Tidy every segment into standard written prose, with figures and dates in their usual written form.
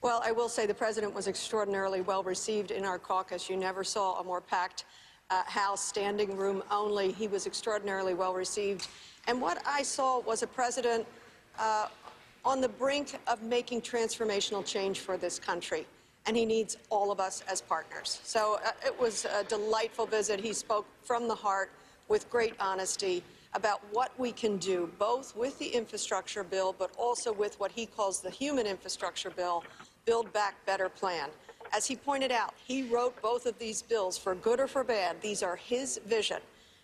Well, I will say the president was extraordinarily well received in our caucus. You never saw a more packed House, standing room only. He was extraordinarily well received. And what I saw was a president on the brink of making transformational change for this country. And he needs all of us as partners. So it was a delightful visit. He spoke from the heart with great honesty about what we can do, both with the infrastructure bill, but also with what he calls the human infrastructure bill, Build Back Better plan. As he pointed out, he wrote both of these bills for good or for bad. These are his vision.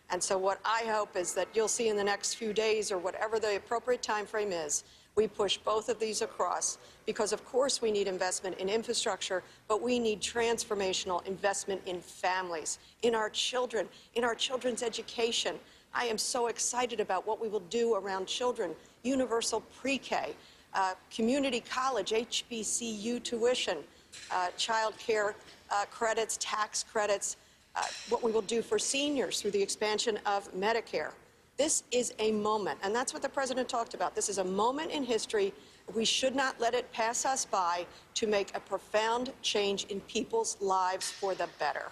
And so what I hope is that you'll see in the next few days, or whatever the appropriate time frame is, we push both of these across, because of course we need investment in infrastructure, but we need transformational investment in families, in our children, in our children's education. I am so excited about what we will do around children, universal pre-K, community college, HBCU tuition, child care credits, tax credits, what we will do for seniors through the expansion of Medicare. This is a moment, and that's what the president talked about. This is a moment in history. We should not let it pass us by to make a profound change in people's lives for the better.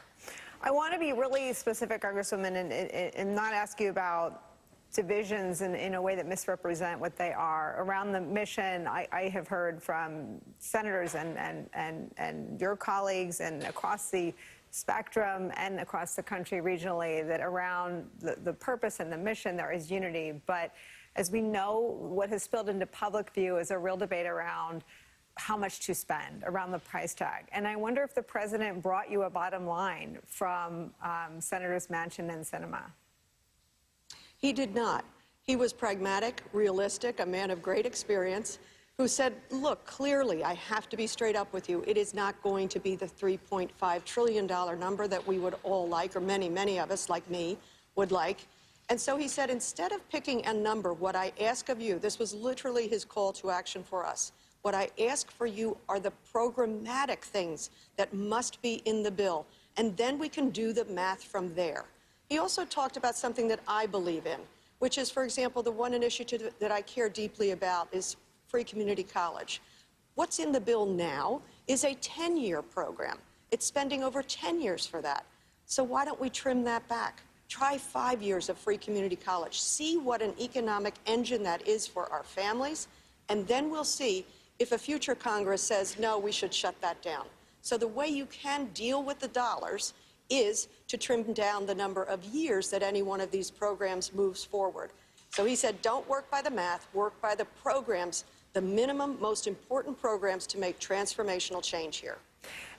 I want to be really specific, Congresswoman, and not ask you about divisions in a way that misrepresent what they are. Around the mission, I have heard from senators and your colleagues and across the spectrum and across the country regionally that around the purpose and the mission there is unity. But as we know, what has spilled into public view is a real debate around how much to spend, around the price tag. And I wonder if the president brought you a bottom line from Senators Manchin and Sinema. He did not. He was pragmatic, realistic, a man of great experience, who said, look, clearly, I have to be straight up with you. It is not going to be the $3.5 trillion number that we would all like, or many of us, like me, would like. And so he said, instead of picking a number, what I ask of you, this was literally his call to action for us, what I ask for you are the programmatic things that must be in the bill, and then we can do the math from there. He also talked about something that I believe in, which is, for example, the one initiative that I care deeply about is free community college. What's in the bill now is a 10-year program. It's spending over 10 years for that. So why don't we trim that back? Try 5 years of free community college. See what an economic engine that is for our families, and then we'll see if a future Congress says, no, we should shut that down. So the way you can deal with the dollars is to trim down the number of years that any one of these programs moves forward. So he said, don't work by the math, work by the programs, the minimum, most important programs to make transformational change here.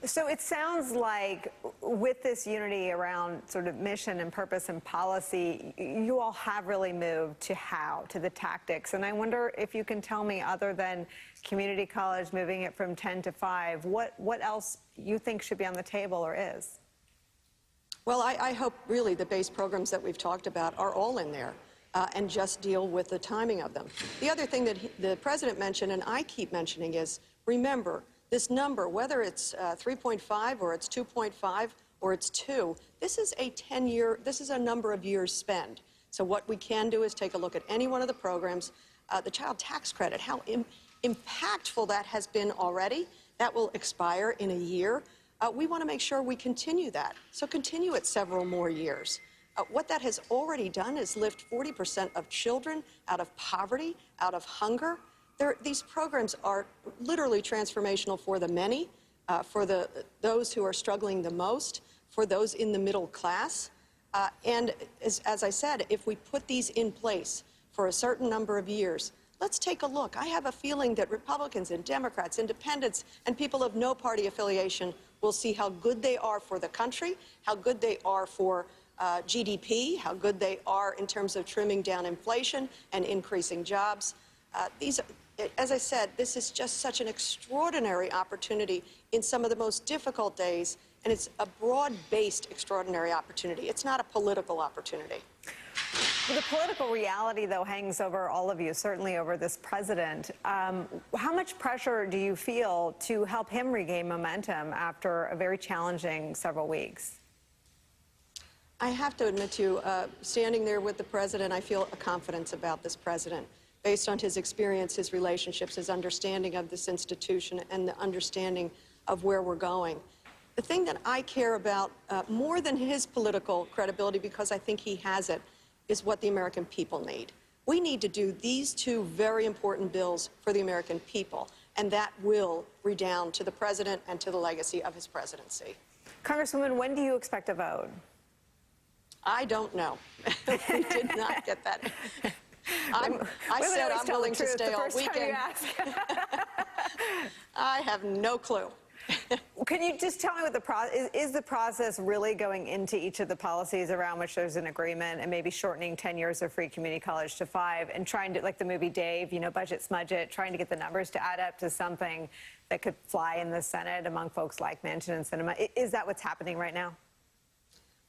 So it sounds like with this unity around sort of mission and purpose and policy, you all have really moved to how, to the tactics. And I wonder if you can tell me, other than community college, moving it from 10 to 5, what else you think should be on the table or is? Well, I hope really the base programs that we've talked about are all in there. And just deal with the timing of them. The other thing that the president mentioned, and I keep mentioning, is remember, this number, whether it's 3.5 or it's 2.5 or it's 2, this is a 10-year, this is a number of years spend. So what we can do is take a look at any one of the programs. The child tax credit, how impactful that has been already. That will expire in a year. We want to make sure we continue that. So continue it several more years. What that has already done is lift 40% of children out of poverty, out of hunger. These programs are literally transformational for the many, for those who are struggling the most, for those in the middle class. And as I said, if we put these in place for a certain number of years, let's take a look. I have a feeling that Republicans and Democrats, independents, and people of no party affiliation will see how good they are for the country, how good they are for GDP, how good they are in terms of trimming down inflation and increasing jobs. As I said, this is just such an extraordinary opportunity in some of the most difficult days, and it's a broad-based extraordinary opportunity. It's not a political opportunity. Well, the political reality, though, hangs over all of you, certainly over this president. How much pressure do you feel to help him regain momentum after a very challenging several weeks? I have to admit to you, standing there with the president, I feel a confidence about this president. based on his experience, his relationships, his understanding of this institution, and the understanding of where we're going. The thing that I care about more than his political credibility, because I think he has it, is what the American people need. We need to do these two very important bills for the American people, and that will redound to the president and to the legacy of his presidency. Congresswoman, when do you expect a vote? I don't know. We did not get that. I said I'm willing to stay all weekend. I have no clue. Can you just tell me what the process is? The process really going into each of the policies around which there's an agreement, and maybe shortening 10 years of free community college to 5, and trying to, like the movie Dave, you know, budget smudge it, trying to get the numbers to add up to something that could fly in the Senate among folks like Manchin and Sinema? Is that what's happening right now?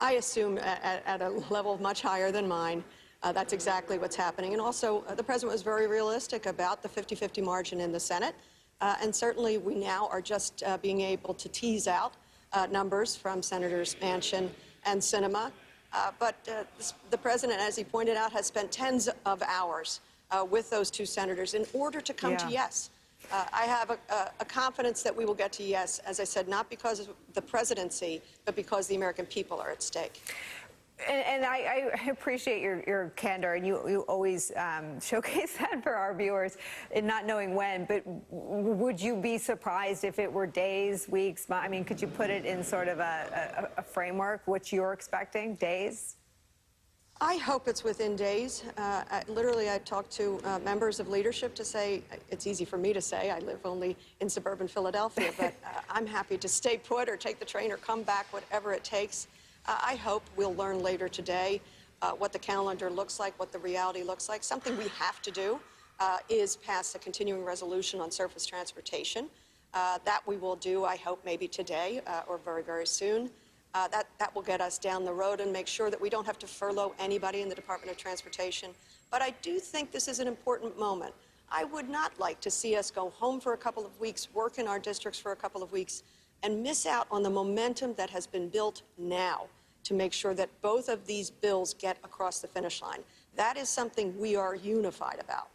I assume at a level much higher than mine, that's exactly what's happening. And also, the president was very realistic about the 50-50 margin in the Senate. And certainly, we now are just being able to tease out numbers from Senators Manchin and Sinema. But the president, as he pointed out, has spent tens of hours with those two senators in order to come to yes. I have a confidence that we will get to yes, as I said, not because of the presidency, but because the American people are at stake. And I appreciate your candor, and you always showcase that for our viewers in not knowing when, but would you be surprised if it were days, weeks? I mean, could you put it in sort of a framework, what you're expecting, days? I hope it's within days. Literally, I talked to members of leadership to say, it's easy for me to say, I live only in suburban Philadelphia, but I'm happy to stay put or take the train or come back, whatever it takes. I hope we'll learn later today what the calendar looks like, what the reality looks like. Something we have to do is pass a continuing resolution on surface transportation. That we will do, I hope, maybe today or very, very soon. That will get us down the road and make sure that we don't have to furlough anybody in the Department of Transportation. But I do think this is an important moment. I would not like to see us go home for a couple of weeks, work in our districts for a couple of weeks, and miss out on the momentum that has been built now to make sure that both of these bills get across the finish line. That is something we are unified about.